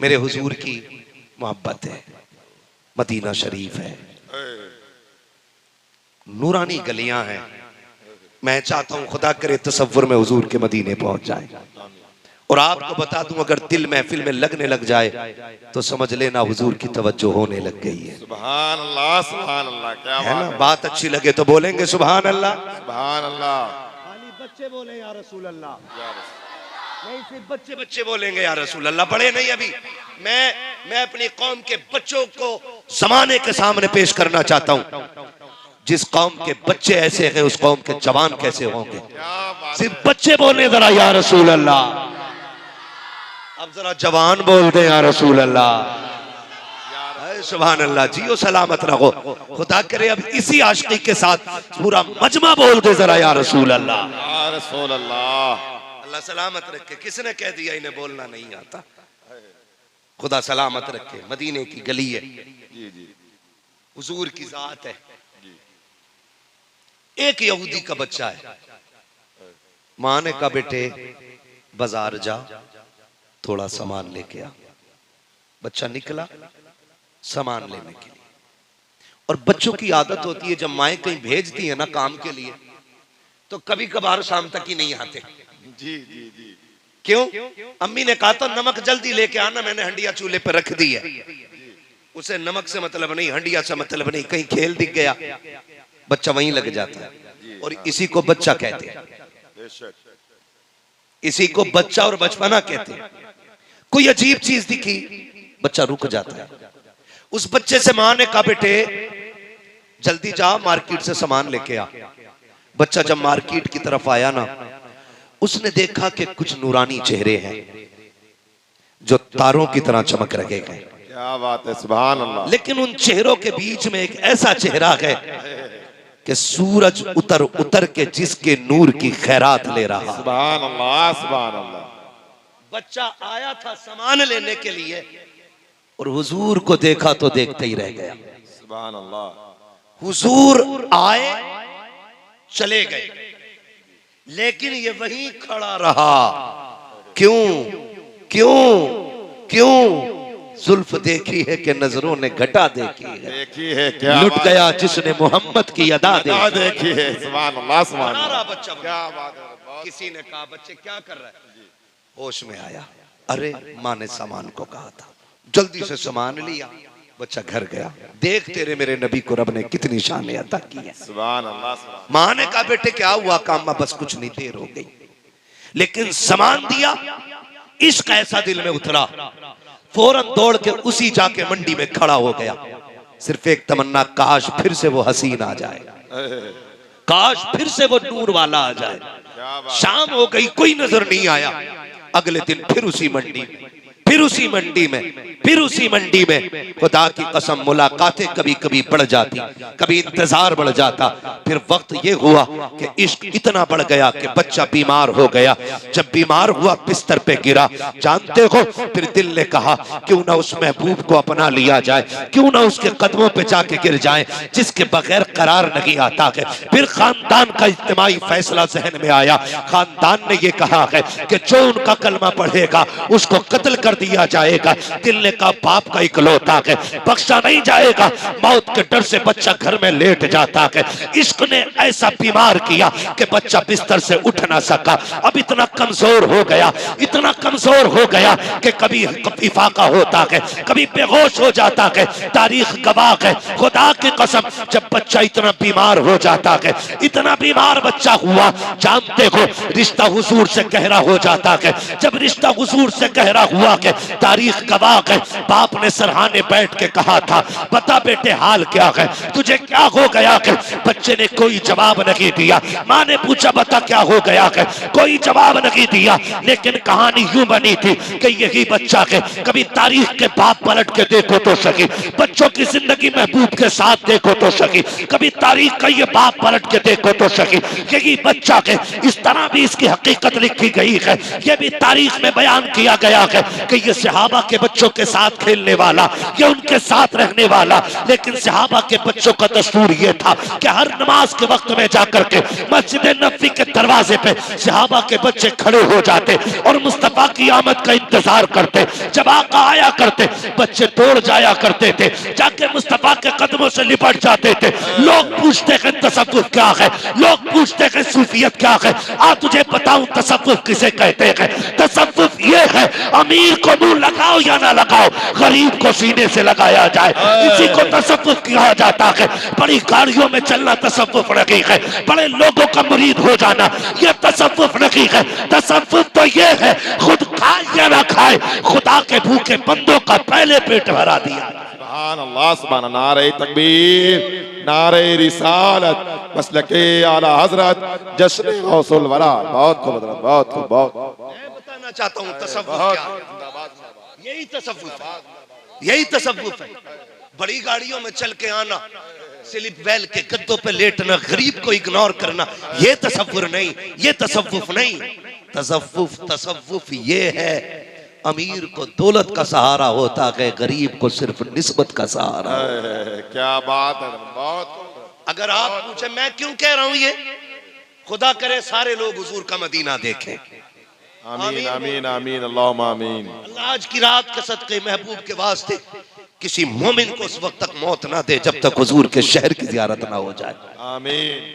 मेरे हुजूर की मोहब्बत है, मदीना शरीफ है, नूरानी गलियां हैं। मैं चाहता हूं खुदा करे तसव्वुर में हुजूर के मदीने पहुंच जाए। और आपको बता दूं, अगर दिल महफिल में लगने लग जाए तो समझ लेना हुजूर की तवज्जो होने लग गई है। सुभान अल्लाह, सुभान अल्लाह, क्या है बात ना? है। बात अच्छी लगे तो बोलेंगे सुभान अल्लाह। सुभान अल्लाह। खाली बच्चे बोले या रसूल अल्लाह, नहीं सिर्फ बच्चे बच्चे बोलेंगे या रसूल अल्लाह, बड़े नहीं। अभी मैं अपनी कौम के बच्चों को जमाने के सामने पेश करना चाहता हूं। जिस कौम के बच्चे ऐसे हैं उस कौम के जवान कैसे होंगे। सिर्फ बच्चे बोले जरा या रसूल अल्लाह, अब जरा जवान बोल दे या रसूल अल्लाह। सुभान अल्लाह, जियो सलामत रहो। खुदा करे अब इसी आशिकी के साथ पूरा मजमा बोल दे जरा या रसूल अल्लाह, या रसूल अल्लाह। अल्लाह सलामत रखे। किसने कह दिया इन्हें बोलना नहीं आता? खुदा सलामत रखे। मदीने की गली है, जी जी, हुजूर की जात है। एक यहूदी का बच्चा है, मां ने कहा बेटे बाजार जा, थोड़ा सामान लेके आ। बच्चा निकला सामान लेने के लिए। और बच्चों की आदत होती है, जब माएं कहीं भेजती है ना काम के लिए, तो कभी कभार शाम तक ही नहीं आते। जी जी जी। क्यों? अम्मी ने कहा तो नमक जल्दी लेके आना, मैंने हंडिया चूल्हे पर रख दी है। उसे नमक से मतलब नहीं, हंडिया से मतलब नहीं, कहीं खेल दिख गया बच्चा वहीं लग जाता है। और इसी को बच्चा कहते हैं, इसी को बच्चा और बचपना कहते हैं। कोई अजीब चीज दिखी बच्चा रुक जाता है। उस बच्चे से मां ने कहा बेटे जल्दी जा मार्केट से सामान लेके आ। बच्चा जब मार्केट की तरफ आया ना, उसने देखा कि कुछ नूरानी चेहरे हैं जो तारों की तरह चमक रहे हैं। क्या बात है, सुभान अल्लाह। लेकिन उन चेहरों के बीच में एक ऐसा चेहरा है कि सूरज उतर उतर के जिसके नूर की खैरात ले रहा। सुभान अल्लाह, सुभान अल्लाह। बच्चा आया था सामान लेने के लिए और हुजूर को देखा तो देखते ही रह गया। सुभान अल्लाह। हुजूर आए चले गए, लेकिन ये वहीं खड़ा रहा। क्यों क्यों क्यों? जुल्फ देखी है कि नजरों ने घटा देखी है, क्या लुट गया जिसने मोहम्मद की अदा देखी है। सुभान अल्लाह, सुभान अल्लाह। बच्चा क्या बात है। किसी ने कहा बच्चे क्या कर रहा है? होश में आया, अरे माँ ने सामान को कहा था, जल्दी से सामान लिया। बच्चा घर गया, देख तेरे मेरे नबी को रब ने कितनी शान अता की है। सुभान अल्लाह। माँ ने कहा बेटे क्या हुआ? काम बस कुछ नहीं, देर हो गई। लेकिन सामान दिया, इश्क ऐसा दिल में उतरा, फौरन दौड़ के उसी जाके मंडी में खड़ा हो गया। सिर्फ एक तमन्ना, काश फिर से वो हसीन आ जाए, काश फिर से वो नूर वाला आ जाए। शाम हो गई, कोई नजर नहीं आया। अगले दिन फिर उसी मंडी में, फिर उसी मंडी में, फिर उसी मंडी में। खुदा की कसम मुलाकातें कभी कभी बढ़ जाती, कभी इंतजार बढ़ जाता। फिर वक्त ये हुआ कि इश्क इतना बढ़ गया कि बच्चा बीमार हो गया। जब बीमार हुआ बिस्तर पे गिरा, जानते हो फिर दिल ने कहा क्यों ना उस महबूब को अपना लिया जाए, क्यों ना उसके कदमों पे जाके गिर जाए जिसके बगैर करार नहीं आता है। फिर खानदान का इज्तिमाई फैसला जहन में आया। खानदान ने यह कहा है कि जो उनका कलमा पढ़ेगा उसको कत्ल कर दिया जाएगा। दिल ने कहा बाप का इकलौता है, बख्शा नहीं जाएगा। मौत के डर से बच्चा घर में लेट जाता है। इश्क ने ऐसा बीमार किया कि बच्चा बिस्तर से उठ ना सका। अब इतना कमजोर हो गया, इतना कमजोर हो गया कि कभी इफाका होता है, कभी बेहोश हो जाता है। तारीख गवाह है, खुदा की कसम, जब बच्चा इतना बीमार हो जाता है, इतना बीमार बच्चा हुआ, जानते हो रिश्ता हुजूर से गहरा हो जाता है। जब रिश्ता हुजूर से गहरा हुआ है, तारीख गवाह है, बाप ने सरहाने बैठ के कहा था बता बेटे हाल क्या है, तुझे क्या हो गया है? बच्चे ने कोई जवाब नहीं दिया। माँ ने पूछा बता क्या हो गया है? कोई जवाब नहीं दिया। लेकिन कहानी यूं बनी थी कि यही बच्चा है, कभी तारीख के बाप पलट के देखो तो सही, बच्चों की जिंदगी महबूब के साथ देखो तो सही, कभी तारीख का ये बाप पलट के देखो तो सही, यही बच्चा है। इस तरह भी इसकी हकीकत लिखी गई है, यह भी तारीख में बयान किया गया है कि ये सहाबा के बच्चों के साथ खेलने वाला, ये उनके साथ रहने वाला। लेकिन सहाबा के बच्चों का दस्तूर ये था कि हर नमाज के वक्त में जाकर के मस्जिद नबवी के दरवाजे पे सहाबा के बच्चे खड़े हो जाते और मुस्तफा की आमद का इंतजार करते। जब आका आया करते बच्चे दौड़ जाया करते थे, जाके मुस्तफा के कदमों से लिपट जाते थे। लोग पूछते हैं तसव्वुफ क्या है, लोग पूछते हैं सूफियत क्या है। आ तुझे बताऊं तसव्वुफ किसे कहते हैं। तसव्वुफ ये है अमीर को मुंह लगाओ या ना लगाओ, गरीब को सीने से लगाया जाए, इसी को तसव्वुफ कहा जाता है। बड़ी गाड़ियों में चलना तसव्वुफ नहीं है, बड़े लोगों का मुरीद हो जाना यह तसव्वुफ नहीं है। तसव्वुफ तो ये है खुद खाए या ना खाए, खुदा के भूखे बंदों का पहले पेट भरा दिया। सुभान अल्लाह, सुभान अल्लाह। नारे तकबीर, नारे रिसालत, मसलके आला हजरत, जश्न गौसुल वरा। बहुत खूब हजरत, बहुत खूब, बहुत। मैं बताना चाहता हूँ तसव्वुफ क्या है। यही तसव्वुफ है, यही तसव्वुफ है। बड़ी गाड़ियों में चल के आना, स्लिप वेल के गद्दों पे लेटना, गरीब को इग्नोर करना, ये तसव्वुर नहीं, ये तसव्वुफ नहीं। तसव्वुफ ये है अमीर को दौलत का सहारा होता है, गरीब को सिर्फ निस्बत का सहारा। क्या बात है, बहुत। अगर आप पूछे मैं क्यों कह रहा हूं ये, खुदा करे सारे लोग हुजूर का मदीना देखें। आमीन आमीन आमीन, अल्लाहुम्मा आमीन। अल्लाह आज की रात के सदके महबूब के वास्ते किसी मोमिन को उस वक्त तक मौत ना दे जब तक हुजूर के शहर की जियारत ना हो जाए। आमीन।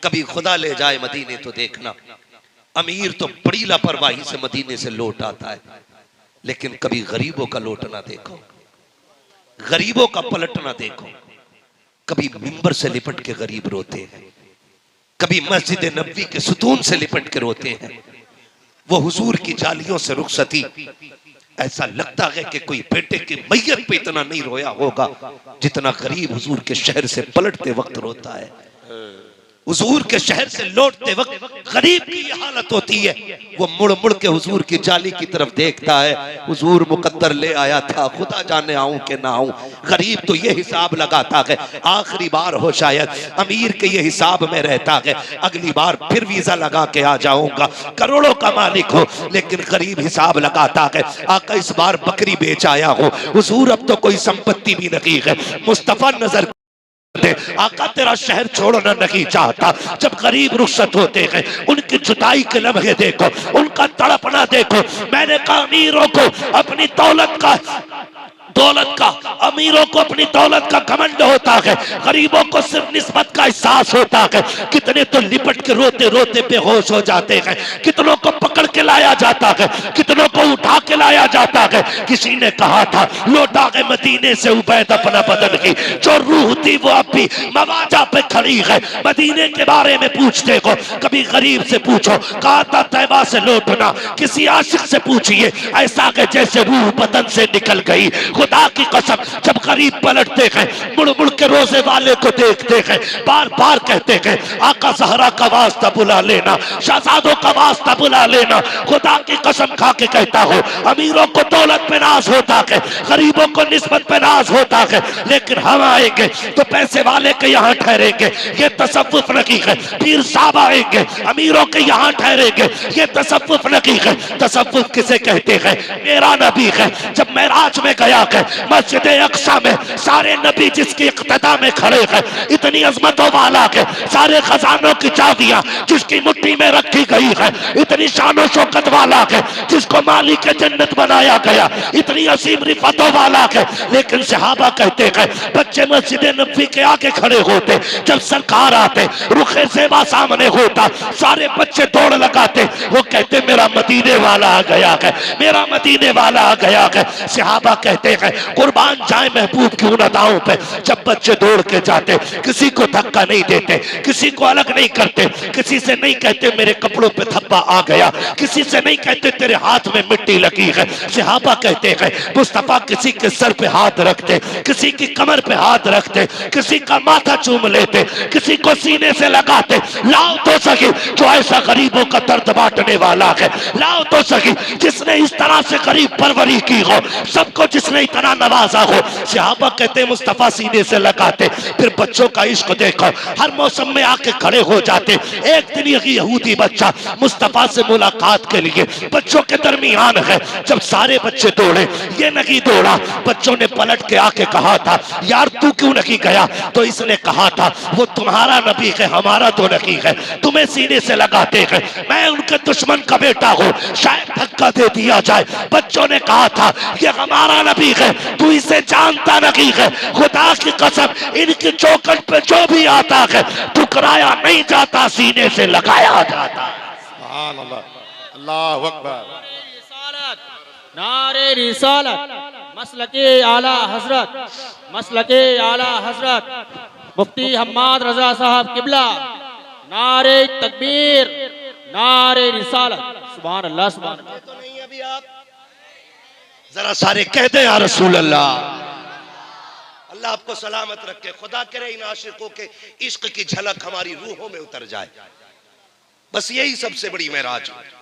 कभी खुदा ले जाए मदीने तो देखना, अमीर तो बड़ी लापरवाही से मदीने से लौट आता है, लेकिन कभी गरीबों का लौटना देखो, गरीबों का पलटना देखो। कभी मिंबर से लिपट के गरीब रोते हैं, कभी मस्जिद नबवी के सुतून से लिपट के रोते हैं। वो हुजूर की जालियों से रुखसती, ऐसा लगता है कि कोई बेटे की मैयत पे इतना नहीं रोया होगा जितना गरीब हुजूर के शहर से पलटते वक्त रोता है। हुजूर के शहर से लौटते वक्त गरीब की ये हालत होती है, वो मुड़ मुड़ के हुजूर की जाली की तरफ देखता है। हुजूर मुकद्दर ले आया था, खुदा जाने आऊं कि ना आऊं। गरीब तो ये हिसाब लगाता है आखिरी बार हो शायद, अमीर के ये हिसाब में रहता है अगली बार फिर वीजा लगा के आ जाऊंगा, करोड़ों का मालिक हो। लेकिन गरीब हिसाब लगाता है आका इस बार बकरी बेच आया हो, हुजूर अब तो कोई संपत्ति भी नहीं है, मुस्तफा नजर आका तेरा शहर छोड़ना नहीं चाहता। जब गरीब रुखसत होते हैं उनकी जुदाई के लम्हे देखो, उनका तड़पना देखो। मैंने कहा अमीरों को अपनी दौलत का अमीरों को अपनी दौलत का घमंड होता है, गरीबों को सिर्फ निस्बत का एहसास होता है। कितने तो लिपट के रोते रोते बेहोश हो जाते हैं, कितनों को पकड़ के लाया जाता है, कितनों को उठा के लाया जाता है। किसी ने कहा था लौटा के मदीने से उबैद अपना बदन की, जो रूह थी वो अब भी मवाजा पे खड़ी है। मदीने के बारे में पूछते हो, कभी गरीब से पूछो, कहा था तैबा से लौटना, किसी आशिक से पूछिए ऐसा कि जैसे रूह बदन से निकल गई। खुदा की कसम जब गरीब पलटते हैं, मुड़ मुड़ के रोजे वाले को देखते हैं, बार बार कहते हैं आका ज़हरा का वास्ता बुला लेना, शहजादों का वास्ता बुला लेना। खुदा की कसम खा के कहता हूँ अमीरों को दौलत पे नाज होता है, गरीबों को निस्बत पे नाज होता है, लेकिन हम आएंगे तो पैसे वाले के यहाँ ठहरेंगे, ये तसव्वुफ नहीं है। पीर साहब आएंगे अमीरों के यहाँ ठहरेंगे, ये तसव्वुफ नहीं है। तसव्वुफ किसे कहते हैं? मेरा नबी है जब मेराज में गया है मस्जिद अक्सा में, सारे नबी जिसकी इक्तदा में खड़े हैं, इतनी अजमतों वाला है, सारे खजानों की चाबियां जिसकी मुट्ठी में रखी गई है, इतनी शानो शौकत वाला है, जिसको मालिक जन्नत बनाया गया, इतनी असीम रिफतों वाला है। लेकिन सहाबा कहते हैं बच्चे मस्जिद नबी के आगे खड़े होते, जब सरकार आते रुखे सेवा सामने होता, सारे बच्चे दौड़ लगाते, वो कहते मेरा मदीने वाला आ गया है, मेरा मदीने वाला आ गया है। सहाबा कहते हैं कुर्बान जाए महबूब की उन अदाओं पे, जब बच्चे दौड़ के जाते किसी को धक्का नहीं देते, किसी को अलग नहीं करते, किसी से नहीं कहते मेरे कपड़ों पे धब्बा आ गया, किसी से नहीं कहते तेरे हाथ में मिट्टी लगी है। सहाबा कहते हैं मुस्तफा किसी के सर पे हाथ रखते, किसी की कमर पे हाथ रखते, किसी का माथा चूम लेते, किसी को सीने से लगाते। लाओ तो सही जो ऐसा गरीबों का दर्द बांटने वाला है, लाओ तो सही जिसने इस तरह से गरीब परवरी की हो, सबको जिसने इतना नवाजा हो, सहाबा कहते मुस्तफा सीने से लगाते, फिर बच्चों का इश्क देखो, हर मौसम में आके खड़े हो जाते। एक दिन यही यहूदी बच्चा मुस्तफा से मुलाकात के लिए बच्चों के दरमियान है, जब सारे बच्चे दौड़े ये नहीं दौड़ा। बच्चों ने पलट के आके कहा था, यार तू क्यों नहीं गया? तो इसने कहा था, वो तुम्हारा नबी है, हमारा तो नहीं है, तुम्हें सीने से लगाते हैं, मैं उनके दुश्मन का बेटा हूं, शायद धक्का दे दिया जाए। बच्चों ने कहा था, ये हमारा नबी है, तू इसे जानता नहीं है, खुदा की कसम इनकी चौखट पे जो भी आता है ठुकराया नहीं जाता, सीने से लगाया जाता। सुभान अल्लाह, अल्लाहु अकबर। नारे रिसालत, मसलके आला हजरत, मसलके आला हजरत मुफ्ती हम्माद रजा साहब किबला, नारे तकबीर, नारे रिसालत। सुभान अल्लाह, सुभान अल्लाह। तो नहीं अभी आप जरा सारे कह दे या रसूल अल्लाह। अल्लाह आपको सलामत रखे, खुदा करे इन आशिकों के इश्क की झलक हमारी रूहों में उतर जाए, बस यही सबसे बड़ी मेराज है।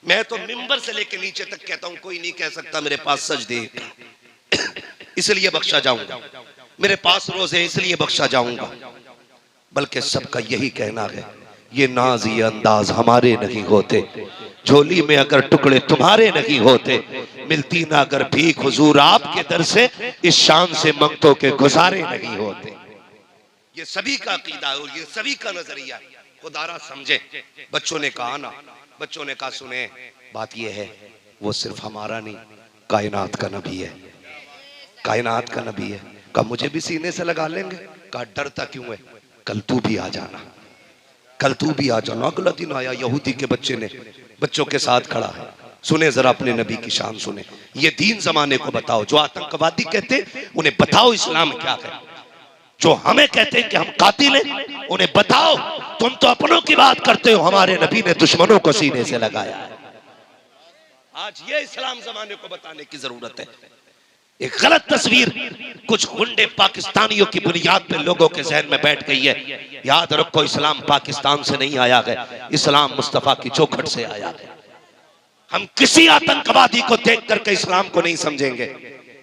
मैं तो मिंबर से लेके नीचे तक कहता हूं, कोई नहीं कह सकता मेरे पास सजदे इसलिए बख्शा जाऊंगा, मेरे पास रोजे इसलिए बख्शा जाऊंगा, बल्कि सबका यही कहना है, ये नाज ये अंदाज हमारे नहीं होते, झोली में अगर टुकड़े तुम्हारे नहीं होते, मिलती ना अगर भीख हुजूर आपके दर से, इस शान से मंगतों के गुजारे नहीं होते। ये सभी का अकीदा है और ये सभी का नजरिया है, खुदारा समझे। बच्चों ने कहा ना, बच्चों ने कहा सुने, बात ये है वो सिर्फ हमारा नहीं, कायनात का नबी है, कायनात का नबी है। कहा मुझे भी सीने से लगा लेंगे? कहा डरता क्यों है, कल तू भी आ जाना, कल तू भी आ जाना। अगला दिन आया, यहूदी के बच्चे ने बच्चों के साथ खड़ा है, सुने जरा अपने नबी की शान सुने, ये दीन जमाने को बताओ, जो आतंकवादी कहते उन्हें बताओ इस्लाम क्या है, जो हमें कहते हैं कि हम कातिल हैं उन्हें बताओ, तुम तो अपनों की बात करते हो, हमारे नबी ने दुश्मनों को सीने से लगाया है। आज ये इस्लाम जमाने को बताने की जरूरत है। एक गलत तस्वीर कुछ गुंडे पाकिस्तानियों की बुनियाद पे लोगों के जहन में बैठ गई है। याद रखो, इस्लाम पाकिस्तान से नहीं आया है, इस्लाम मुस्तफा की चौखट से आया है। हम किसी आतंकवादी को देख करके इस्लाम को नहीं समझेंगे।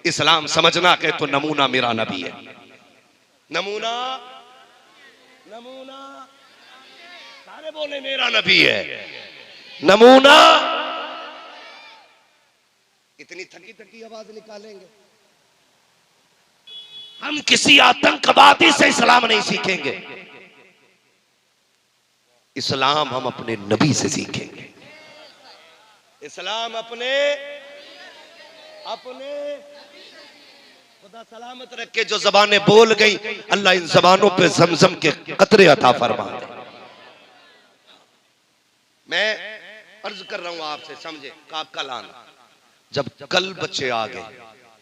इस्लाम समझना के तो नमूना मेरा नबी है, नमूना, नमूना, सारे बोले मेरा नबी है, नमूना। इतनी थकी थकी आवाज निकालेंगे? हम किसी आतंकवादी से इस्लाम नहीं सीखेंगे, इस्लाम हम अपने नबी से सीखेंगे। इस्लाम अपने अपने खुदा सलामत रखे, जो जबानें बोल गई अल्लाह इन जबानों पे जमजम के कतरे अता फरमा दे। मैं अर्ज कर रहा हूं आपसे, समझे, का कल आना, जब कल बच्चे आ गए,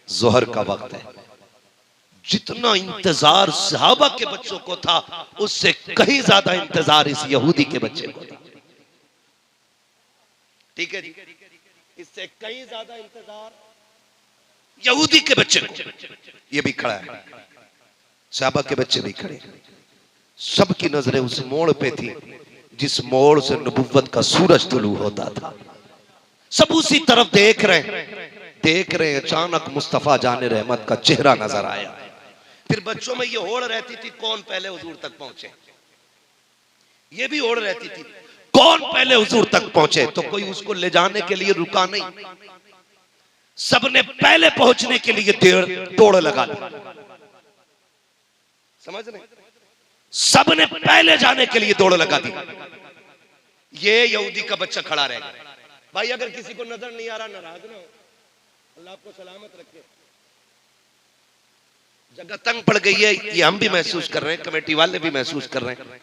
जोहर का वक्त है, जितना इंतजार सहाबा के बच्चों को था उससे कहीं ज्यादा इंतजार इस यहूदी के बच्चे को था। ठीक है जी, इससे कहीं ज्यादा इंतजार यहूदी के बच्चे को। ये भी खड़ा है, सहाबा के बच्चे भी खड़े, सबकी नजरें उस मोड़ पे थी जिस मोड़ से नबुव्वत का सूरज तुलू होता था। सब उसी तरफ देख रहे। अचानक मुस्तफा जाने रहमत का चेहरा नजर आया। फिर बच्चों में ये होड़ रहती थी कौन पहले हुजूर तक पहुंचे, ये भी होड़ रहती थी कौन पहले हुजूर तक पहुंचे। तो कोई उसको ले जाने के लिए रुका नहीं, सबने पहले पहुंचने के लिए दौड़ लगा दी। समझ रहे, सबने पहले जाने के लिए दौड़ लगा दी। ये यहूदी का बच्चा खड़ा रहेगा। भाई अगर किसी को नजर नहीं आ रहा, नाराज ना हो, अल्लाह आपको सलामत रखे। जगह तंग पड़ गई है, ये हम भी महसूस कर रहे हैं, कमेटी वाले भी महसूस कर रहे हैं,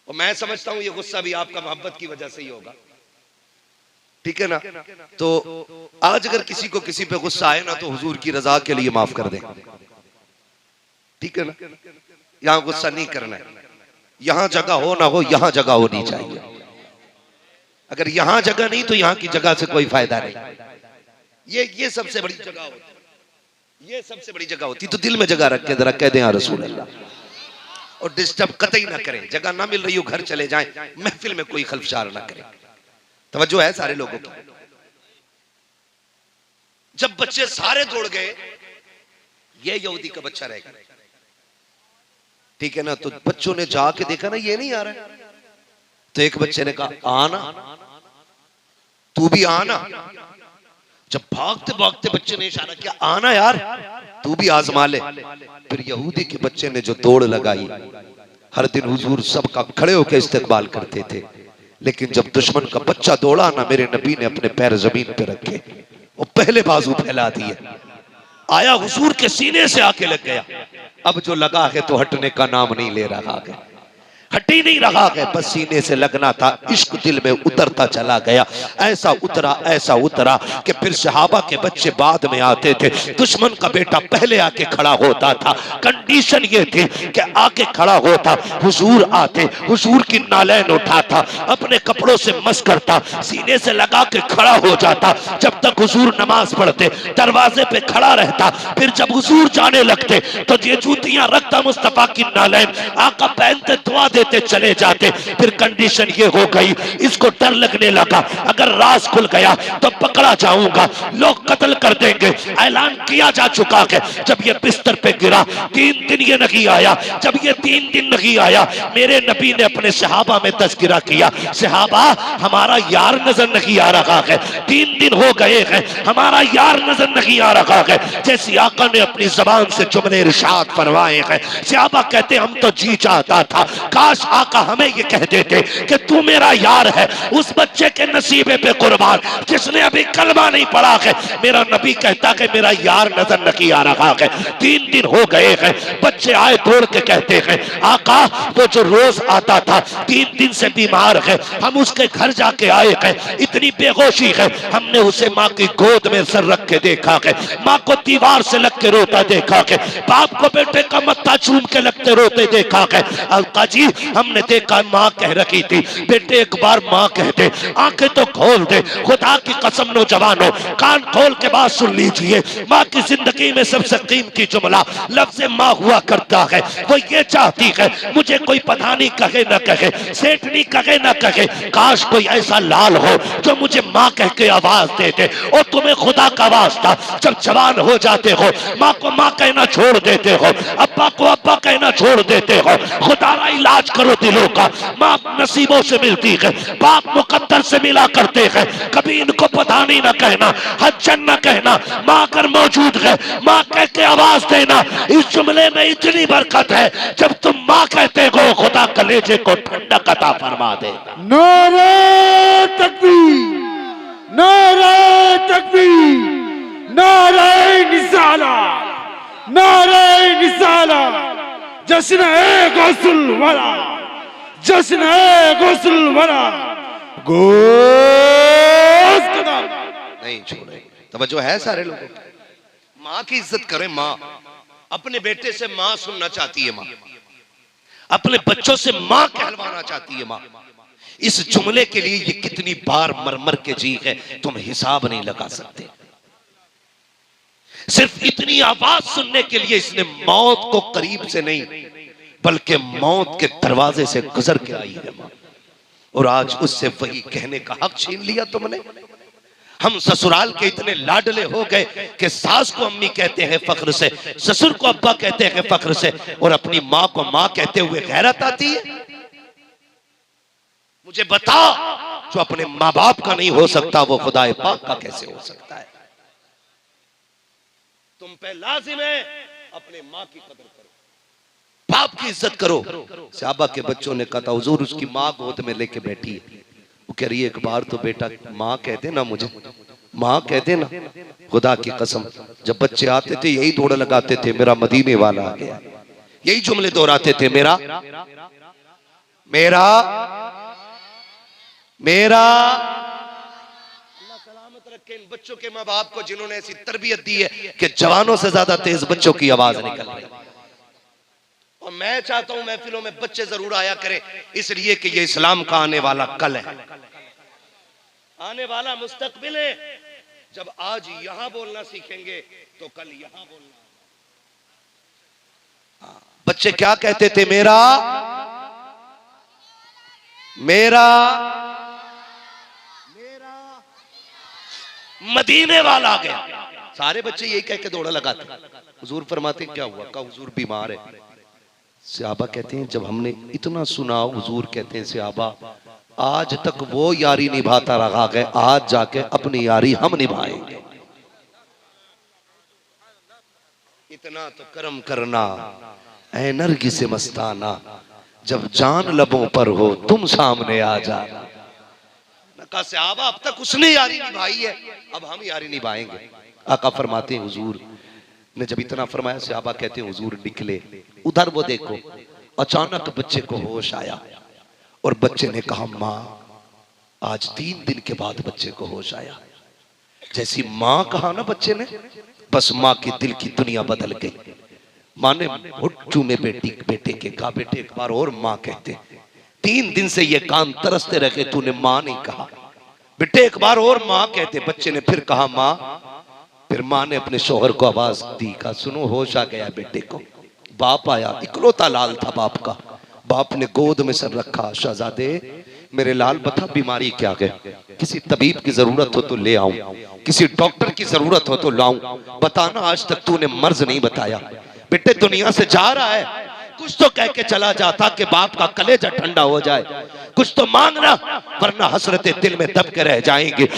और मैं समझता हूं ये गुस्सा भी आपका मोहब्बत की वजह से ही होगा। ठीक है ना? तो आज अगर किसी को किसी पे गुस्सा आए ना, तो हुजूर की रजा के लिए माफ कर दें। ठीक है ना? यहां गुस्सा नहीं करना है, यहां जगह हो ना हो, यहां जगह होनी चाहिए। अगर यहां जगह नहीं तो यहां की जगह से कोई फायदा नहीं। ये सबसे बड़ी जगह होती, ये सबसे बड़ी जगह होती। तो दिल में जगह रख के जरा कह दें या रसूल अल्लाह, और डिस्टर्ब कतई ना करें। जगह ना मिल रही हो घर चले जाएं, महफिल में कोई खलफशार ना करें। तवज्जो है सारे लोगों की। जब बच्चे सारे दौड़ गए ये यहूदी का बच्चा रहेगा, ठीक है ना। तो बच्चों ने जाके देखा ना ये नहीं आ रहा है, तो एक बच्चे ने कहा आना, तू भी आना। जब भागते भागते बच्चे ने इशारा किया आना यार, तू भी आजमा ले। फिर यहूदी के बच्चे ने जो दौड़ लगाई, हर दिन हुजूर सबका खड़े होकर इस्तकबाल करते थे, लेकिन जब दुश्मन का बच्चा दौड़ा ना, मेरे नबी ने अपने पैर जमीन पे रखे, वो पहले बाजू फैला दिए, आया हुजूर के सीने से आके लग गया। अब जो लगा है तो हटने का नाम नहीं ले रहा है, हट ही नहीं रहा है, बस सीने से लगना था। इश्क दिल में उतरता चला गया, ऐसा उतरा कि फिर सहाबा के बच्चे बाद में आते थे, दुश्मन का बेटा पहले आके खड़ा होता था। कंडीशन ये थी कि आके खड़ा होता, हुजूर आते, हुजूर की नालैन उठाता, अपने कपड़ों से मस करता, सीने से लगा के खड़ा हो जाता। जब तक हुजूर नमाज पढ़ते दरवाजे पे खड़ा रहता, फिर जब हुजूर जाने लगते तो ये जूतियां रखता मुस्तफा की नालैन, आका पहनते दुआ देते चले जाते। फिर कंडीशन ये हो गई, इसको डर लगने लगा अगर राज खुल गया तो पकड़ा जाऊंगा, लोग कत्ल कर देंगे। ऐलान किया जा चुका है। जब ये बिस्तर पे गिरा 3 दिन ये नहीं आया, जब ये 3 दिन नहीं आया, मेरे नबी ने अपने सहाबा में तज़किरा किया, सहाबा हमारा यार नजर नहीं आ रहा है, 3 दिन हो गए हैं हमारा यार नजर नहीं आ रहा है। जैसे आका ने अपनी जबान से जुमले इरशाद फरमाए हैं, सहाबा कहते हम तो जी चाहता था काश आका हमें ये कह देते कि तू मेरा यार है। उस बच्चे के नसीबे पे कुर्बान जिसने अभी कलमा नहीं पढ़ा है, मेरा नबी कहता कि मेरा यार नजर नहीं आ रहा है। 3 दिन हो गए हैं, बच्चे आए दौड़ के कहते हैं आका वो जो रोज आता था 3 दिन से बीमार है, हम उसके घर जाके आए हैं, इतनी बेहोशी है, हमने उसे माँ की गोद में सर रख के देखा है, माँ को दीवार से लग के रोता देखा है, बाप को बेटे का मत्था चूम के लगते रोते देखा है। अल्का जी हमने देखा माँ कह रखी थी, बेटे एक बार माँ कहते, आंखें तो खोल दे, खुदा की कसम नौजवानों कान खोल के बात सुन लीजिए। माँ की जिंदगी में सबसे कीमती जुमला लफ्ज़ माँ हुआ करता है। वो ये चाहती है मुझे कोई पठानी कहे न कहे, सेठनी कहे न कहे, काश कोई ऐसा लाल हो जो मुझे माँ कह के आवाज दे दे। और तुम्हें खुदा का वास्ता जब जवान हो जाते हो माँ को माँ कहना छोड़ देते हो, अब्बा को अब्बा कहना छोड़ देते हो, खुदा का इलाज करो दिलों का। माँ नसीबों से मिलती है, बाप मुकद्दर से मिला करते हैं, कभी इनको पठानी न कहना, हज्जन न कहना, माँ अगर मौजूद है माँ कह के आवाज देना। इस जुमले में इतनी बरकत है, जब तुम माँ कहते हो खुदा कलेजे को ठंडक अता फरमा देगा। नारे तकबीर, नारे तकबीर, नारे निसाला, नारे निसाला, जश्न है गौसुल वरा, जश्न है गौसुल वरा, गोश्त कदम नहीं छोड़े। तवज्जो है सारे लोगों की। माँ की इज्जत करें। माँ अपने बेटे से माँ सुनना चाहती है, माँ अपने बच्चों से माँ कहलवाना चाहती है। माँ इस जुमले के लिए ये कितनी बार मर मर के जी है, तुम हिसाब नहीं लगा सकते। सिर्फ इतनी आवाज सुनने के लिए इसने मौत को करीब से नहीं बल्कि मौत के दरवाजे से गुजर के आई है माँ। और आज उससे वही कहने का हक छीन लिया तुमने। हम ससुराल के इतने लाडले हो गए कि सास को अम्मी कहते हैं फख्र से, ससुर को अब्बा कहते हैं फख्र से, और अपनी माँ को माँ कहते हुए गैरत आती है। मुझे बता, जो अपने माँ बाप का नहीं हो सकता वो खुदाए पाक का कैसे हो सकता है। तुम पे लाजिम है अपने माँ की कदर करो, बाप की इज्जत करो। सहाबा के बच्चों ने कहा था हुजूर उसकी माँ गोद में लेके बैठी है, वो कह रही है एक बार तो बेटा माँ कह देना, मुझे माँ कह देना। खुदा की कसम जब बच्चे आते थे यही दौड़ लगाते थे, मेरा मदीने वाला आ गया, यही जुमले दोहराते थे, मेरा मेरा मेरा। अल्लाह सलामत रखे इन बच्चों के माँ बाप को जिन्होंने ऐसी तरबियत दी है कि जवानों से ज्यादा तेज बच्चों की आवाज निकल रही है। और मैं चाहता हूं महफिलों में बच्चे जरूर आया करें, इसलिए कि ये इस्लाम का आने वाला कल है, आने वाला मुस्तकबिल है। जब आज यहां बोलना सीखेंगे तो कल यहां बोलना। बच्चे क्या कहते थे, मेरा मेरा मेरा। मदीने वाला आ गया, सारे बच्चे यही कह के दौड़ा लगाते। हुजूर फरमाते क्या हुआ? कहा हुजूर बीमार है। सहाबा कहते हैं जब हमने इतना सुना, हुजूर कहते हैं सहाबा आज तक वो यारी निभाता रहा है, आज जाके अपनी यारी हम निभाएंगे। इतना तो कर्म करना ऐ नरगिस से मस्ताना, जब जान लबों पर हो तुम सामने आ जाना। कहा सहाबा अब तक उसने यारी निभाई है, अब हम यारी निभाएंगे। आका फरमाते हैं हुजूर ने जब इतना फरमाया, सहाबा कहते हैं हुजूर निकले, उधर वो देखो अचानक बच्चे को होश आया और बच्चे ने कहा माँ। आज 3 दिन के बाद बच्चे को होश आया। जैसी माँ कहा ना बच्चे ने, बस माँ के दिल की दुनिया बदल गई। माँ ने चूमे बेटे के कहा बेटे एक बार और माँ कहते। 3 दिन से ये कान तरसते रहे, तूने माँ नहीं कहा, बेटे एक बार और माँ कहते। बच्चे ने फिर कहा माँ। फिर माँ ने अपने शोहर को आवाज दी, कहा सुनो होश आ गया बेटे को। बाप आया, इकलौता लाल था बाप का। बाप ने गोद में सर रखा, शहजादे मेरे लाल बता बीमारी क्या है? किसी तबीब की जरूरत हो तो ले आऊं, किसी डॉक्टर की जरूरत हो तो लाऊं, बताना आज तक तूने मर्ज नहीं बताया। बेटे दुनिया से जा रहा है, कुछ तो कह के चला जाता कि बाप का कलेजा ठंडा हो जाए, कुछ तो मांगना वरना हसरते दिल में दब के रह जाएंगे।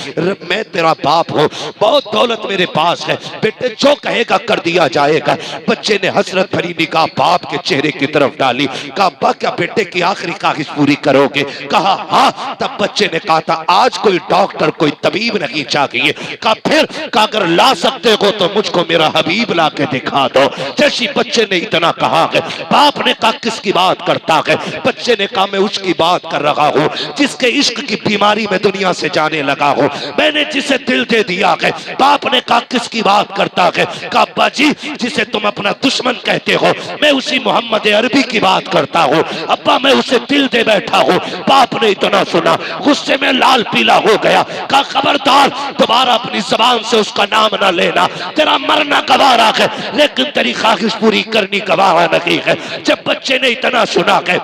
मैं तेरा बाप हूँ, बहुत दौलत मेरे पास है, बेटे जो कहेगा कर दिया जाएगा। बच्चे ने हसरत भरी निगाह बाप के चेहरे की तरफ डाली, कहा अब्बा क्या बेटे की आखिरी ख्वाहिश पूरी करोगे? कहा हाँ। तब बच्चे ने कहा था आज कोई डॉक्टर कोई तबीब नहीं चाहिए। कहा फिर? कहा अगर ला सकते हो तो मुझको मेरा हबीब ला के दिखा दो। जैसी बच्चे ने इतना कहा है, बाप ने कहा किसकी बात करता है? बच्चे ने कहा मैं उसकी बात कर रहा हूँ जिसके इश्क की बीमारी में दुनिया से जाने लगा हूँ, मैंने जिसे दिल दे दिया है। बाप ने कहा किसकी बात करता है? कहा अब्बा जी जिसे तुम अपना दुश्मन कहते हो, मैं उसी मोहम्मद अरबी की बात करता हूँ। अब्बा मैं उसे दिल दे बैठा हूँ। बाप ने इतना सुना, गुस्से में लाल पीला हो गया। कहा खबरदार दोबारा अपनी जबान से उसका नाम ना लेना, तेरा मरना गवारा है लेकिन तेरी ख्वाहिश पूरी करनी गवारा नहीं है। जब बच्चे ने इतना सुना है,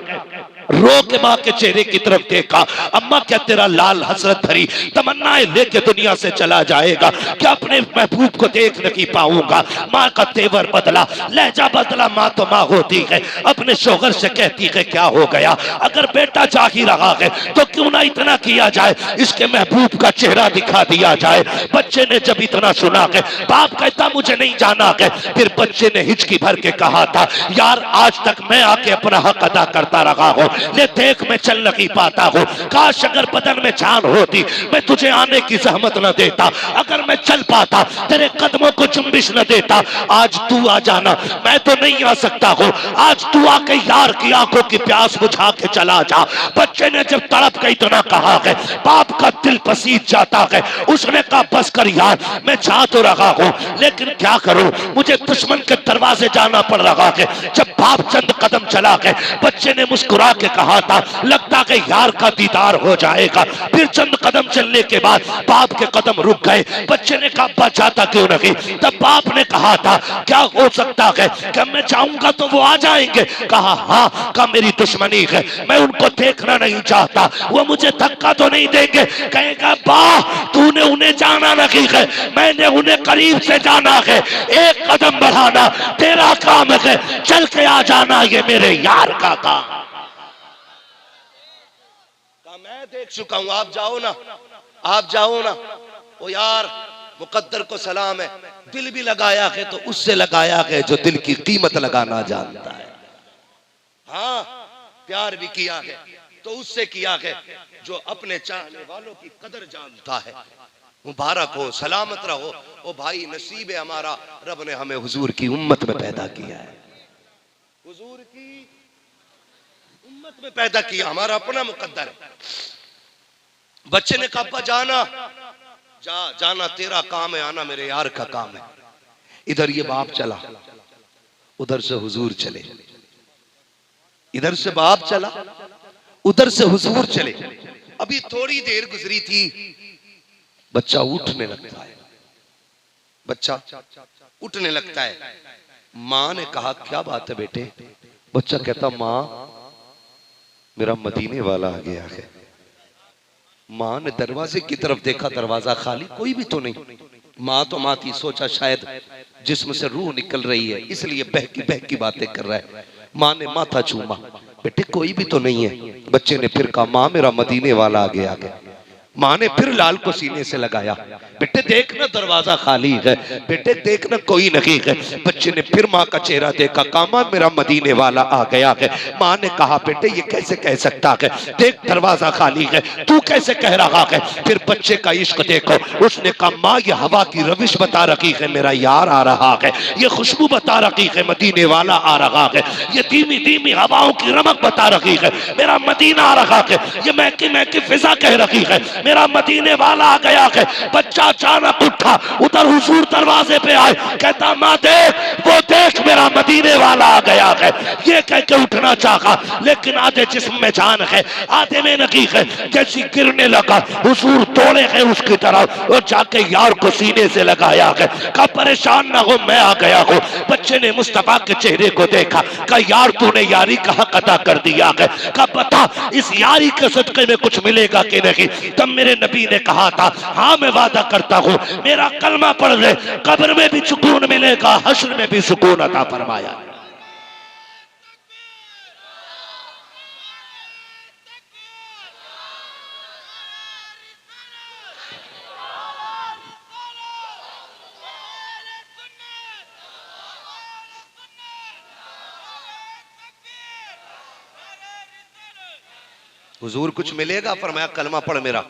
रो के माँ के चेहरे की तरफ देखा, अम्मा क्या तेरा लाल हसरत भरी तमन्नाएं लेके दुनिया से चला जाएगा? क्या अपने महबूब को देख नहीं पाऊंगा? माँ का तेवर बदला, लहजा बदला। माँ तो माँ होती है, अपने शोहर से कहती है क्या हो गया? अगर बेटा जा ही रहा है तो क्यों ना इतना किया जाए, इसके महबूब का चेहरा दिखा दिया जाए। बच्चे ने जब इतना सुना है, बाप कहता मुझे नहीं जाना है। फिर बच्चे ने हिचकी भर के कहा था यार आज तक मैं आके अपना हक अदा करता रहा हूँ, ले देख मैं चल नहीं पाता हूँ। काश अगर बदन में जान होती मैं तुझे आने की जहमत न देता, अगर मैं चल पाता तेरे कदमों को चुम्बिश न देता। आज तू आ जाना, मैं तो नहीं आ सकता हूँ, आज तू आके यार की आंखों की प्यास बुझा के चला जा। बच्चे ने जब तड़प के इतना कहा है, बाप का दिल पसीज जाता है। उसने कहा बस कर यार, मैं जा तो रहा हूँ लेकिन क्या करूँ, मुझे दुश्मन के दरवाजे जाना पड़ रहा है। जब बाप चंद कदम चला गए, बच्चे ने मुस्कुरा के कहा था लगता है यार का दीदार हो जाएगा। फिर चंद कदम चलने के बाद बाप के कदम रुक गए। बच्चे ने कहा अब्बा जाता क्यों नहीं? तब बाप ने कहा था क्या हो सकता है कि मैं चाहूंगा तो वो आ जाएंगे? कहा हाँ। कहा मेरी दुश्मनी है, मैं उनको देखना नहीं चाहता, वो मुझे धक्का तो नहीं देंगे? कहेगा बा तूने उन्हें जाना नहीं है, मैंने उन्हें करीब से जाना है। एक कदम बढ़ाना तेरा काम है, चल के आ जाना ये मेरे यार का काम। मैं देख चुका हूं, आप जाओ ना, आप जाओ ना। ओ यार मुकद्दर को सलाम है, दिल भी लगाया है तो उससे लगाया है जो दिल की कीमत लगाना जानता है। हाँ प्यार भी किया है तो उससे किया है जो अपने चाहने वालों की कदर जानता है। मुबारक हो, सलामत रहो। ओ भाई नसीब है हमारा, रब ने हमें हुजूर की उम्मत में पैदा किया है, हुजूर की उम्मत में पैदा किया, हमारा अपना मुकद्दर है। बच्चे ने कहा जाना जाना तेरा काम है, आना मेरे यार का काम है। इधर ये बाप चला, उधर से हुजूर चले, इधर से बाप चला, उधर से हुजूर चले। अभी थोड़ी देर गुजरी थी, बच्चा उठने लगता है, बच्चा उठने लगता है। माँ ने कहा क्या बात है बेटे? बच्चा कहता माँ मेरा मदीने वाला आ गया है। माँ ने दरवाजे की तरफ देखा, दरवाजा खाली, कोई भी तो नहीं। माँ तो माँ थी, सोचा शायद जिस्म से रूह निकल रही है इसलिए बहकी बातें कर रहा है। माँ ने माथा चूमा, बेटे कोई भी तो नहीं है। बच्चे ने फिर कहा माँ मेरा मदीने वाला आगे आ गया। माँ ने फिर लाल को सीने से लगाया, बेटे देखना दरवाजा खाली है, बेटे देखना कोई नहीं है। बच्चे ने फिर माँ का चेहरा देखा, कहा माँ मेरा मदीने वाला आ गया है। माँ ने कहा बेटे ये कैसे कह सकता है, देख दरवाजा खाली है, तू कैसे कह रहा है। फिर बच्चे का इश्क देखो, उसने कहा माँ ये हवा की रविश बता रखी है, मेरा यार आ रहा है। ये खुशबू बता रखी है, मदीने वाला आ रहा है। ये धीमी धीमी हवाओं की रमक बता रखी है, मेरा मदीना आ रहा है। ये महकी महकी फिजा कह रखी है, मेरा मदीने वाला आ गया है। बच्चा अचानक उठा, उधर हुजूर दरवाजे पे आए, कहता माँ देख, वो देख मेरा मदीने वाला आ गया है। ये कह के उठना चाहा, लेकिन आधे जिस्म में जान है आधे में नहीं है। जैसी गिरने लगा हुजूर दौड़े है उसकी तरफ और जाके यार को सीने से लगाया है। कहा परेशान ना हो मैं आ गया हूँ। बच्चे ने मुस्तफा के चेहरे को देखा, कहा यार तूने यारी का हक अदा कर दिया है। कहा बता इस यारी के सदके में कुछ मिलेगा कि नहीं। तब मेरे नबी ने कहा था हाँ मैं वादा करता हूँ, मेरा कलमा पढ़ ले, कब्र में भी सुकून मिलेगा, हश्र में भी सुकून अता फरमाया। हुजूर कुछ मिलेगा, फरमाया कलमा पढ़ मेरा,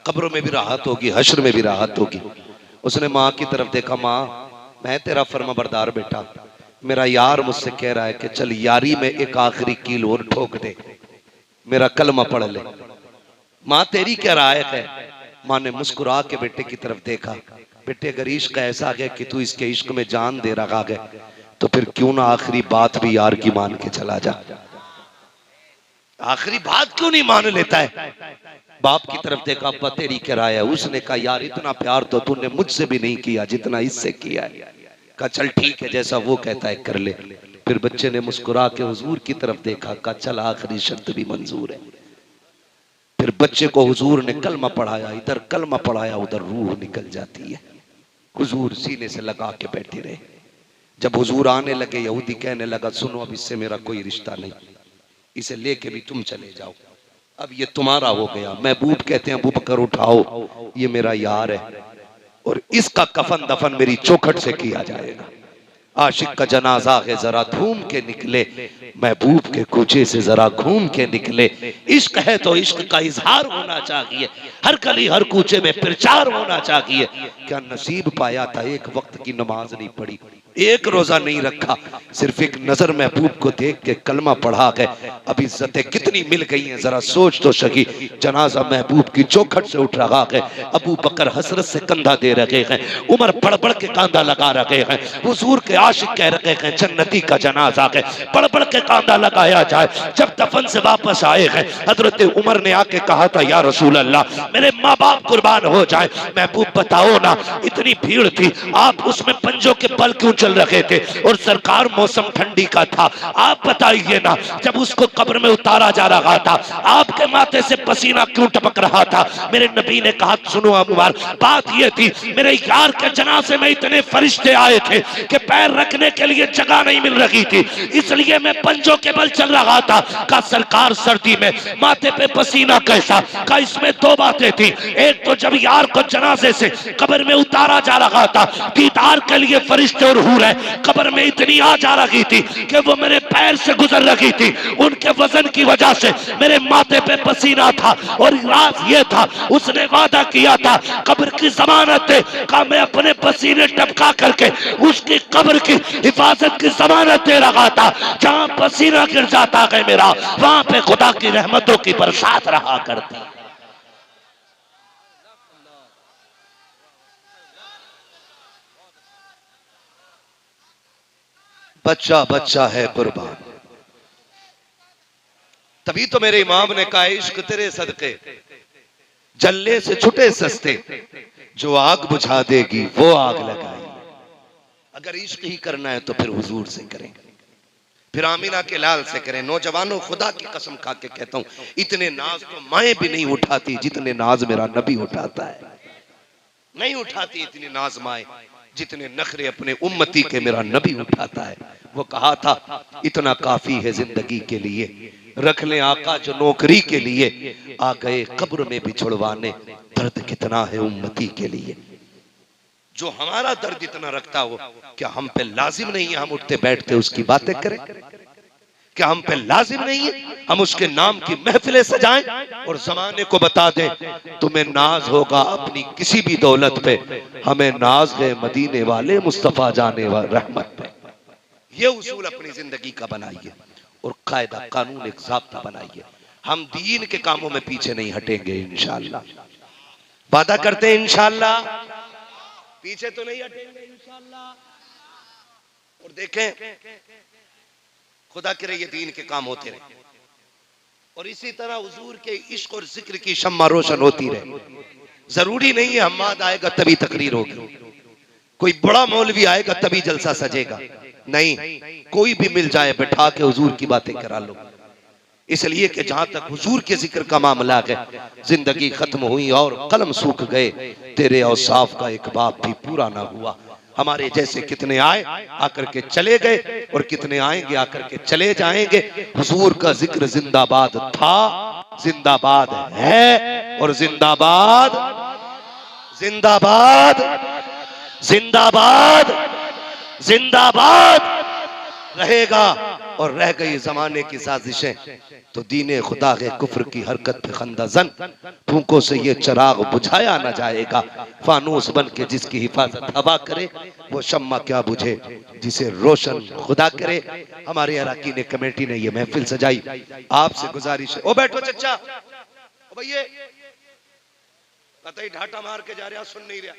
कब्रों में भी राहत होगी, हश्र में भी राहत होगी। उसने माँ की तरफ देखा, माँ मैं तेरा फर्माबरदार बेटा, मेरा यार मुझसे कह रहा है कि चल यारी में एक आखिरी कील और ठोक दे, मेरा कलमा पढ़ ले। माँ तेरी क्या राय है। माँ ने मुस्कुरा के बेटे की तरफ देखा, बेटे अगर इश्क ऐसा है कि तू इसके इश्क में जान दे रहा है तो फिर क्यों ना आखिरी बात भी यार की मान के चला जा। आखिरी बात क्यों नहीं मान लेता है। बाप की तरफ देखा, अब्बा तेरी क्या राय है। उसने कहा यार इतना प्यार तो तूने मुझसे भी नहीं किया जितना इससे किया है। कहा चल ठीक है जैसा वो कहता है कर ले। फिर बच्चे ने मुस्कुरा के हुजूर की तरफ देखा, कहा चल आखिरी शर्त भी मंजूर है। फिर बच्चे को हुजूर ने कलमा पढ़ाया, इधर कलमा पढ़ाया उधर रूह निकल जाती है। हुजूर सीने से लगा के बैठे रहे। जब हुजूर आने लगे यहूदी कहने लगा सुनो अब इससे मेरा कोई रिश्ता नहीं, इसे लेके भी तुम चले जाओ, अब ये तुम्हारा हो गया। महबूब कहते हैं अबू बकर उठाओ, ये मेरा यार है और इसका कफन दफन मेरी चौखट से किया जाएगा। आशिक का जनाजा है जरा घूम के निकले, महबूब के कूचे से जरा घूम के निकले। इश्क है तो इश्क का इजहार होना चाहिए, हर गली हर कूचे में प्रचार होना चाहिए। क्या नसीब पाया था एक वक्त की नमाज नहीं पढ़ी, एक रोजा नहीं रखा, सिर्फ एक नजर महबूब को देख के कलमा पढ़ा है। अब इज्जतें कितनी मिल गई हैं जरा सोच तो सकी। जनाजा महबूब की चौखट से उठ रहा है, अबू बकर हसरत से कंधा दे रहे हैं, उमर पढ़ पढ़ के कांधा लगा रहे हैं। हुजूर के आशिक कह रहे हैं जन्नती का जनाजा है, पढ़ पढ़ के कांधा लगाया जाए। जब दफन से वापस आए हैं हजरत उमर ने आके कहा था या रसूल अल्लाह मेरे माँ बाप कुर्बान हो जाए। महबूब बताओ ना, इतनी भीड़ थी, आप उसमें पंजों के बल क्यों चल रहे थे और सरकार मौसम ठंडी का था, आप बताइए ना जब उसको कब्र में उतारा जा रहा था आपके माथे से पसीना क्यों टपक रहा था। मेरे नबी ने कहा सुनो अबू बकर, बात ये थी मेरे यार के जनाजे में इतने फरिश्ते आए थे कि पैर रखने के लिए जगह नहीं मिल रही थी, इसलिए मैं पंजों के बल चल रहा था। का सरकार सर्दी में माथे पे पसीना कैसा, का इसमें दो बातें थी, एक तो जब यार को जनाजे से कब्र में उतारा जा रहा था दीदार के लिए फरिश्ते और हूर कब्र में इतनी आ जा रही थी कि वो मेरे पैर से गुजर रही थी, उनके वजन की वजह से मेरे माथे पे पसीना था। और राज ये था उसने वादा किया था कब्र की जमानत दे, का मैं अपने पसीने टपका करके उसकी कब्र की हिफाजत की जमानत दे रहा था। जहां पसीना गिर जाता है मेरा वहां पे खुदा की रहमतों की बरसात रहा करती। बच्चा बच्चा है कुर्बान। तभी तो मेरे इमाम ने कहा इश्क तेरे सदके जलने से छुटे सस्ते, जो आग बुझा देगी वो आग लगाई। अगर इश्क ही करना है तो फिर हुजूर से करें, फिर आमिना के लाल से करें। नौजवानों खुदा की कसम खा के कहता हूं इतने नाज तो माएं भी नहीं उठाती जितने नाज मेरा नबी उठाता है। नहीं उठाती इतनी नाज़माए जितने नखरे अपने उम्मती के मेरा नबी उठाता है। वो कहा था इतना काफी है जिंदगी के लिए, रख ले आका जो नौकरी के लिए, आ गए कब्र में बिछुड़वाने, दर्द कितना है उम्मती के लिए। जो हमारा दर्द इतना रखता हो, क्या हम पे लाजिम नहीं है हम उठते बैठते उसकी बातें करें? क्या हम पे लाजिम नहीं है हम उसके नाम की महफिलें सजाएं और जमाने को बता दें तुम्हें नाज होगा अपनी किसी भी दौलत पे, हमें नाज है मदीने वाले मुस्तफा जाने वाले रहमत पे। ये उसूल अपनी जिंदगी का बनाइए और कायदा कानून एक ज़ाब्ता बनाइए। हम दीन के कामों में पीछे नहीं हटेंगे इंशाअल्लाह, वादा करते हैं इंशाअल्लाह, पीछे तो नहीं हटेंगे इंशाअल्लाह। और देखें खुदा करे ये दीन के काम होते रहे और इसी तरह हुजूर के इश्क और जिक्र की शम्मा रोशन होती रहे। जरूरी नहीं है हम्माद आएगा तभी तकरीर होगी, कोई बड़ा मौलवी आएगा तभी जलसा सजेगा, नहीं, कोई भी मिल जाए बैठा के हुजूर की बातें करा लो। इसलिए कि जहां तक हुजूर के जिक्र का मामला है, जिंदगी खत्म हुई और कलम सूख गए, तेरे औसाफ का एक बाप भी पूरा ना हुआ। हमारे जैसे कितने आए आकर के चले गए और कितने आएंगे आकर के चले जाएंगे। हुजूर का जिक्र जिंदाबाद था, जिंदाबाद है और जिंदाबाद जिंदाबाद जिंदाबाद जिंदाबाद रहेगा। और रह गई जमाने की साजिशें तो दीने खुदा के कुफ्र की हरकत पे खंदाजन, फूंकों से ये चिराग बुझाया न जाएगा। फानूस बन के जिसकी हिफाजत हवा करे, वो शम्मा क्या बुझे जिसे रोशन खुदा करे। हमारे अराकीन कमेटी ने ये महफिल सजाई, आपसे गुजारिश है। ओ बैठो चचा, ओ भैया कतई ढाटा मार के जा रहा, सुन नहीं रहा।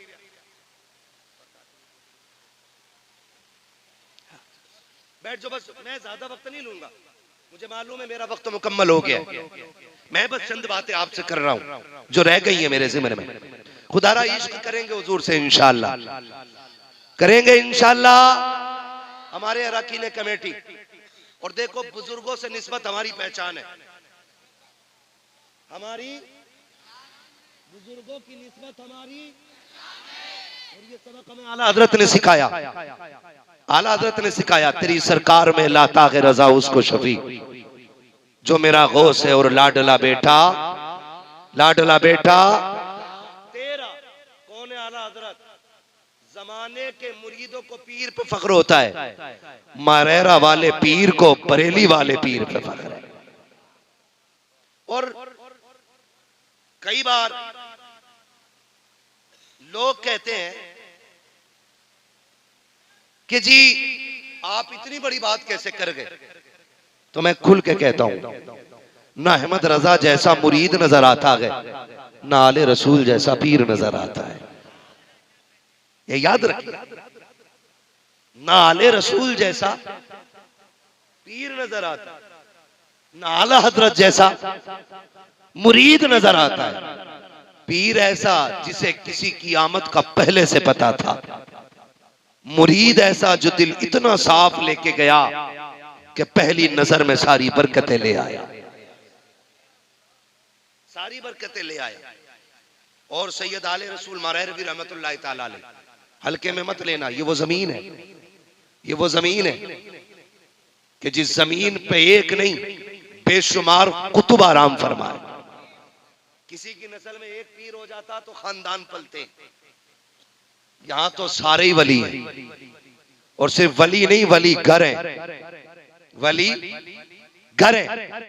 बैठ जो, बस मैं ज्यादा वक्त नहीं लूंगा, मुझे मालूम है मेरा वक्त मुकम्मल हो गया। मैं बस चंद बातें आपसे कर रहा हूं जो रह गई है मेरे ज़िम्मे में। खुदारा इश्क करेंगे हुजूर से इंशाअल्लाह, करेंगे इंशाअल्लाह हमारे अराकीन कमेटी। और देखो बुजुर्गों से निस्बत हमारी पहचान है, हमारी बुजुर्गों की निस्बत हमारी, और ये सबक हमें आला हजरत ने सिखाया। आला हजरत ने सिखाया तेरी सरकार में लाता है रजा उसको शफी, जो मेरा गौस है और लाडला बेटा, लाडला बेटा तेरा। कौन है आला हजरत? जमाने के मुरीदों को पीर पे फख्र होता है, मारेरा वाले पीर को बरेली वाले पीर पे फख्र है। और कई बार लोग कहते हैं कि जी आप इतनी बड़ी बात कैसे कर गए, तो मैं खुल के कहता हूं ना अहमद रजा जैसा मुरीद नजर आता है, ना आले रसूल जैसा पीर नजर आता है। ये याद रखिए, ना आले रसूल जैसा पीर नजर आता, ना आला हजरत जैसा मुरीद नजर आता है। पीर ऐसा जिसे किसी की आमद का पहले से पता था, मुरीद ऐसा जो दिल इतना साफ लेके गया कि पहली नजर में सारी बरकतें ले आया, सारी बरकतें ले आया। और सैयद आले रसूल मारहरवी रहमतुल्लाह ताला अलैह, हल्के में मत लेना, ये वो जमीन है, ये वो जमीन है कि जिस जमीन पे एक नहीं बेशुमार कुतुब आराम फरमाए। किसी की नस्ल में एक पीर हो जाता तो खानदान पलते, यहां तो सारे ही वली हैं। और सिर्फ वली नहीं, वली घर है, वली घर है।